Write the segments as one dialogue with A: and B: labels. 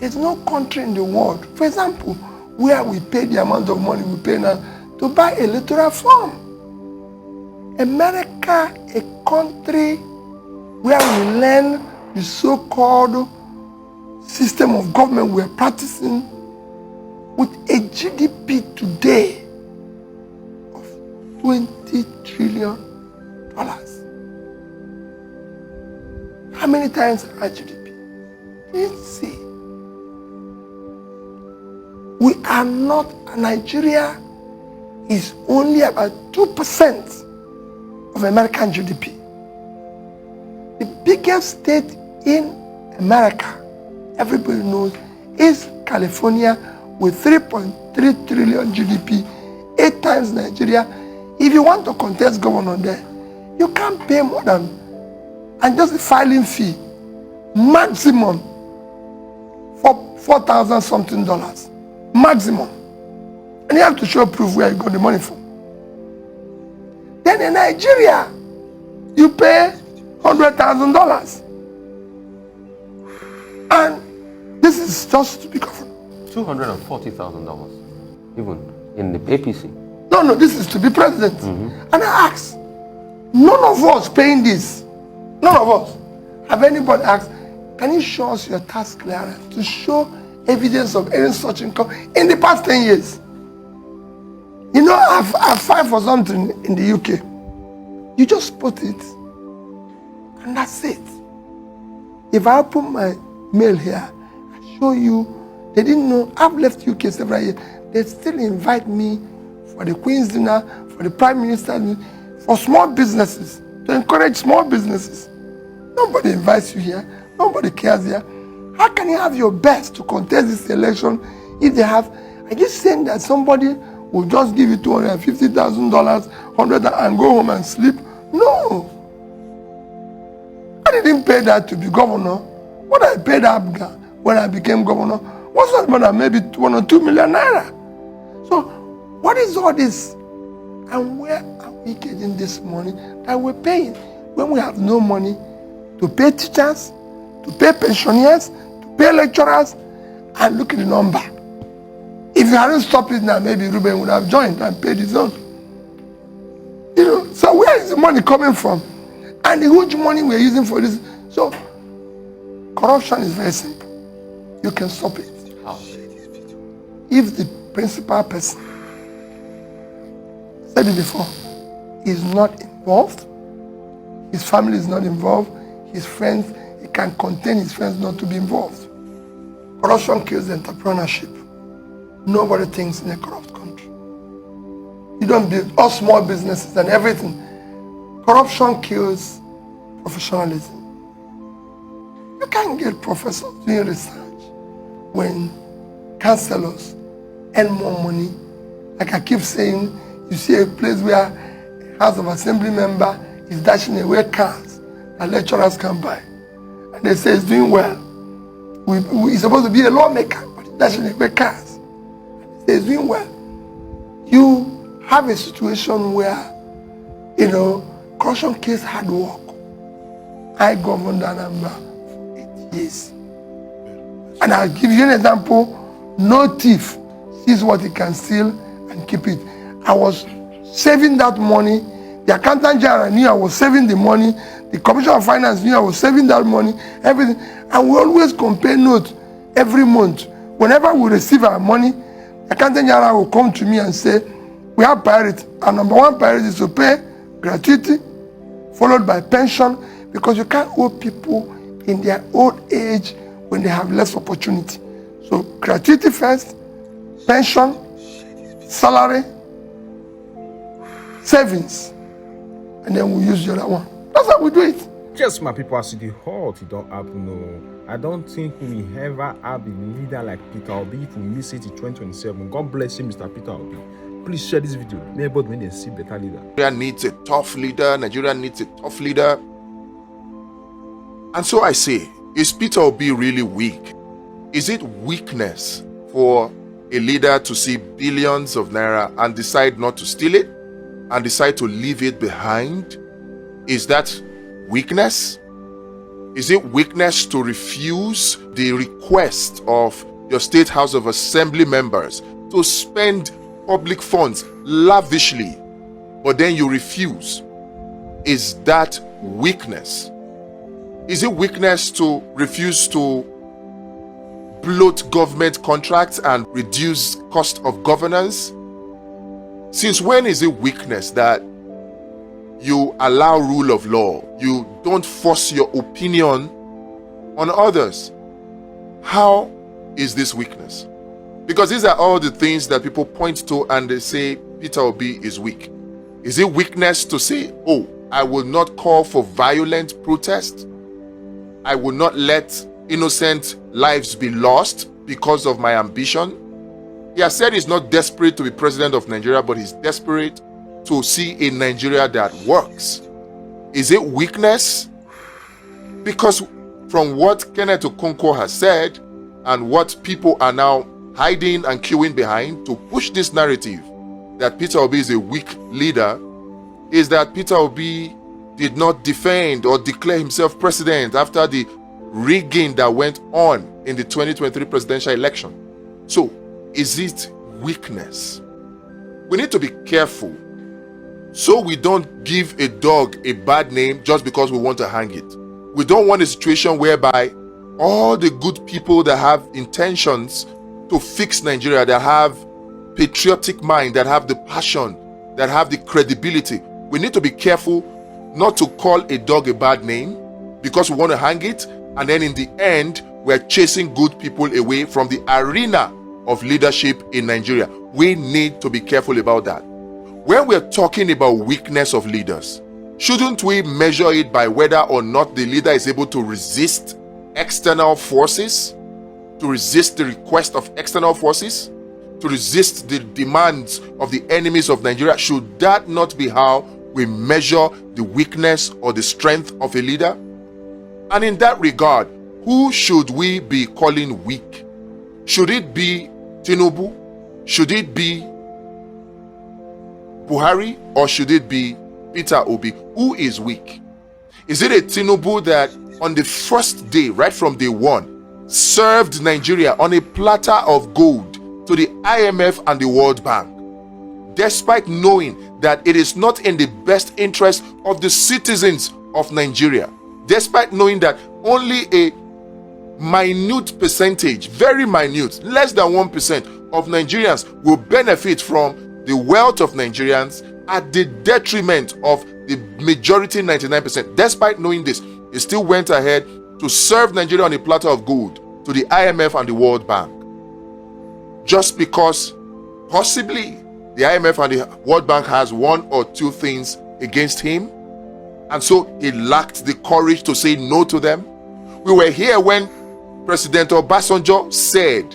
A: There's no country in the world, for example, where we pay the amount of money we pay now to buy electoral form. America, a country where we learn the so-called system of government we're practicing, with a GDP today of $20 trillion. How many times our GDP? Let's see. We are not, Nigeria is only about 2% of American GDP. The biggest state in America, everybody knows, is California with 3.3 trillion GDP, 8 times Nigeria. If you want to contest governor there, you can't pay more than, and just the filing fee, maximum for $4,000 something, maximum. And you have to show proof where you got the money from. Then in Nigeria, you pay $100,000. And this is just to be governor.
B: $240,000, even in the APC.
A: No, this is to be president. And I ask, none of us paying this, none of us, have anybody asked, can you show us your tax clearance to show evidence of any such income in the past 10 years? You know, I've filed for something in the UK. You just put it, and that's it. If I open my mail here, I show you, they didn't know, I've left UK several years, they still invite me for the Queen's dinner, for the Prime Minister, for small businesses, to encourage small businesses. Nobody invites you here, nobody cares here. How can you have your best to contest this election if they have, are you saying that somebody will just give you $250,000, $100,000 and go home and sleep? No. I didn't pay that to be governor. What I paid up when I became governor was not more than maybe 1 or 2 million naira. So, what is all this? And where are we getting this money that we're paying when we have no money to pay teachers, to pay pensioners, to pay lecturers? And look at the number. If you hadn't stopped it now, maybe Ruben would have joined and paid his own. You know, so where is the money coming from? And the huge money we're using for this. So, corruption is very simple. You can stop it.
B: How?
A: If the principal person, said it before, is not involved, his family is not involved, his friends, he can contain his friends not to be involved. Corruption kills entrepreneurship. Nobody thinks in a corrupt country. You don't build all small businesses and everything. Corruption kills professionalism. You can't get professors doing research when counselors earn more money. Like I keep saying, you see a place where a House of Assembly member is dashing away cars that lecturers can buy. And they say he's doing well. He's supposed to be a lawmaker, but he's dashing away cars. He's doing well. You have a situation where, you know, corruption kills hard work. I governed Anambra for 8 years. And I'll give you an example. No thief sees what he can steal and keep it. I was saving that money. The accountant general knew I was saving the money. The commissioner of finance knew I was saving that money. Everything. And we always compare notes every month. Whenever we receive our money, the accountant general will come to me and say, we have priority. Our number one priority is to pay gratuity, followed by pension, because you can't owe people in their old age when they have less opportunity. So gratuity first, pension, salary, savings, and then we use the other one. That's how we do it.
C: Yes, my people, as the halt, you don't happen. No, I don't think we ever have a leader like Peter Obi if we miss it in 2027. God bless you, Mr. Peter Obi. Please share this video. Neighbors, when they see better leader.
D: Nigeria needs a tough leader. Nigeria needs a tough leader. And so I say, is Peter Obi really weak? Is it weakness for a leader to see billions of naira and decide not to steal it and decide to leave it behind? Is that weakness? Is it weakness to refuse the request of your State House of Assembly members to spend public funds lavishly, but then you refuse? Is that weakness? Is it weakness to refuse to bloat government contracts and reduce cost of governance? Since when is it weakness that you allow rule of law? You don't force your opinion on others. How is this weakness? Because these are all the things that people point to and they say Peter Obi is weak. Is it weakness to say, oh, I will not call for violent protest? I will not let innocent lives be lost because of my ambition? He has said he's not desperate to be president of Nigeria, but he's desperate to see a Nigeria that works. Is it weakness? Because from what Kenneth Okonkwo has said and what people are now hiding and queuing behind to push this narrative that Peter Obi is a weak leader, is that Peter Obi did not defend or declare himself president after the rigging that went on in the 2023 presidential election. So, is it weakness? We need to be careful so we don't give a dog a bad name just because we want to hang it. We don't want a situation whereby all the good people that have intentions to fix Nigeria, that have patriotic mind, that have the passion, that have the credibility, we need to be careful not to call a dog a bad name because we want to hang it, and then in the end we're chasing good people away from the arena of leadership in Nigeria. We need to be careful about that. When we're talking about weakness of leaders, shouldn't we measure it by whether or not the leader is able to resist external forces, to resist the request of external forces, to resist the demands of the enemies of Nigeria? Should that not be how we measure the weakness or the strength of a leader? And in that regard, who should we be calling weak? Should it be Tinubu? Should it be Buhari? Or should it be Peter Obi? Who is weak? Is it a Tinubu that on the first day, right from day one, served Nigeria on a platter of gold to the IMF and the World Bank, despite knowing that it is not in the best interest of the citizens of Nigeria, despite knowing that only a minute percentage, very minute, less than 1% of Nigerians will benefit from the wealth of Nigerians at the detriment of the majority 99%. Despite knowing this, he still went ahead to serve Nigeria on a platter of gold to the IMF and the World Bank. Just because possibly the IMF and the World Bank has one or two things against him, and so he lacked the courage to say no to them. We were here when President Obasanjo said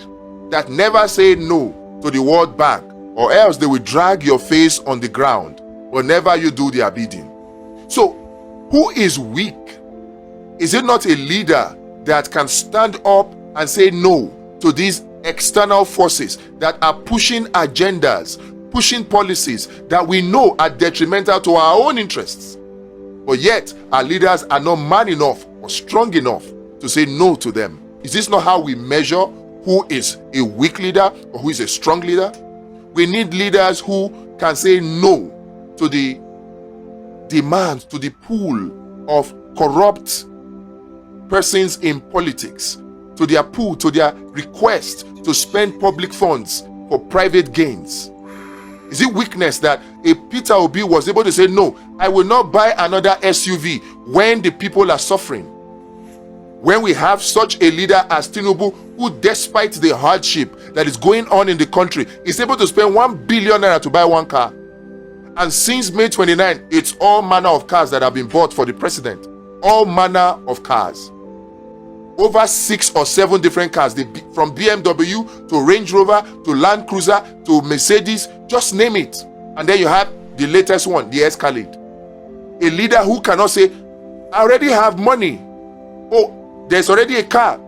D: that never say no to the World Bank, or else they will drag your face on the ground whenever you do their bidding. So, who is weak? Is it not a leader that can stand up and say no to these external forces that are pushing agendas, pushing policies that we know are detrimental to our own interests? But yet, our leaders are not man enough or strong enough to say no to them. Is this not how we measure who is a weak leader or who is a strong leader? We need leaders who can say no to the demands, to the pool of corrupt persons in politics, to their pool, to their request to spend public funds for private gains. Is it weakness that a Peter Obi was able to say, no, I will not buy another SUV when the people are suffering? When we have such a leader as Tinubu, who despite the hardship that is going on in the country, is able to spend 1 billion naira to buy one car. And since May 29, it's all manner of cars that have been bought for the president. All manner of cars. Over 6 or 7 different cars, from BMW to Range Rover to Land Cruiser to Mercedes, just name it. And then you have the latest one, the Escalade. A leader who cannot say, I already have money. Oh, there's already a car.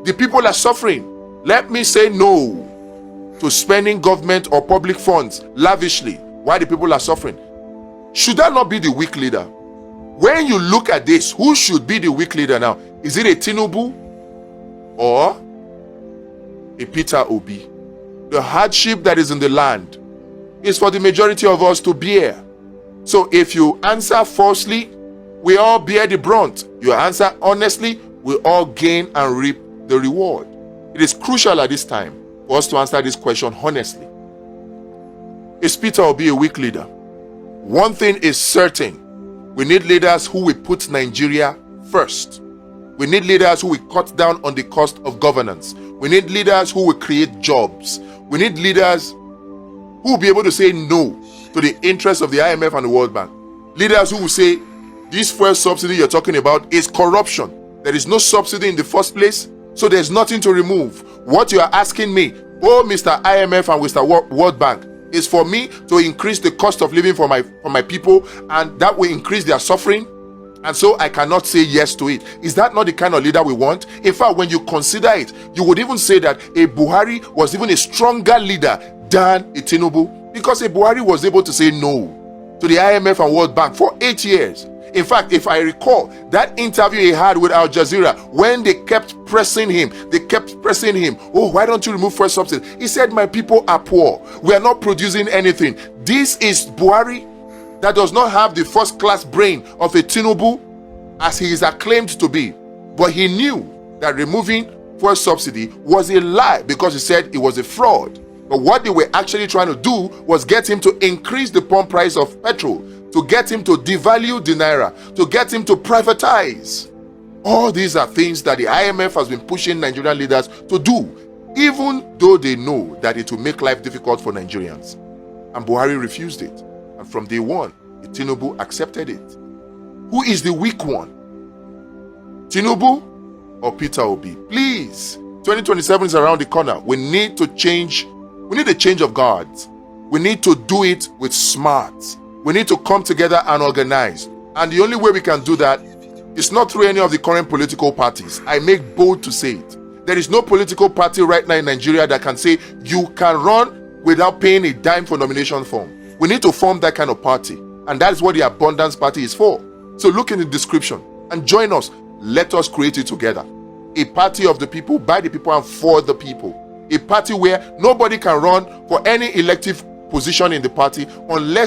D: The people are suffering. Let me say no to spending government or public funds lavishly while the people are suffering. Should that not be the weak leader? when you look at this, who should be the weak leader now? Is it a Tinubu or a Peter Obi? The hardship that is in the land is for the majority of us to bear. So if you answer falsely, we all bear the brunt. You answer honestly, we all gain and reap the reward. It is crucial at this time for us to answer this question honestly. Is Peter Obi a weak leader? One thing is certain. We need leaders who will put Nigeria first. We need leaders who will cut down on the cost of governance. We need leaders who will create jobs. We need leaders who will be able to say no to the interests of the IMF and the World Bank. Leaders who will say, this fuel subsidy you're talking about is corruption. There is no subsidy in the first place, so there's nothing to remove. What you are asking me, oh Mr. IMF and Mr. World Bank, is for me to increase the cost of living for my people, and that will increase their suffering, and so I cannot say yes to it. Is that not the kind of leader we want? In fact, when you consider it, you would even say that a Buhari was even a stronger leader than a Tinubu, because a Buhari was able to say no to the IMF and World Bank for 8 years. In fact, if I recall that interview he had with Al Jazeera, when they kept pressing him, oh, why don't you remove fuel subsidy? He said, my people are poor. We are not producing anything. This is Buhari that does not have the first class brain of a Tinubu, as he is acclaimed to be. But he knew that removing fuel subsidy was a lie, because he said it was a fraud. But what they were actually trying to do was get him to increase the pump price of petrol, to get him to devalue the naira, to get him to privatize. All these are things that the IMF has been pushing Nigerian leaders to do, even though they know that it will make life difficult for Nigerians. And Buhari refused it. And from day one, Tinubu accepted it. Who is the weak one? Tinubu or Peter Obi? Please, 2027 is around the corner. We need to change. We need a change of guards. We need to do it with smarts. We need to come together and organize. And the only way we can do that is not through any of the current political parties. I make bold to say it. There is no political party right now in Nigeria that can say you can run without paying a dime for nomination form. We need to form that kind of party. And that is what the Abundance Party is for. So look in the description and join us. Let us create it together. A party of the people, by the people, and for the people. A party where nobody can run for any elective position in the party unless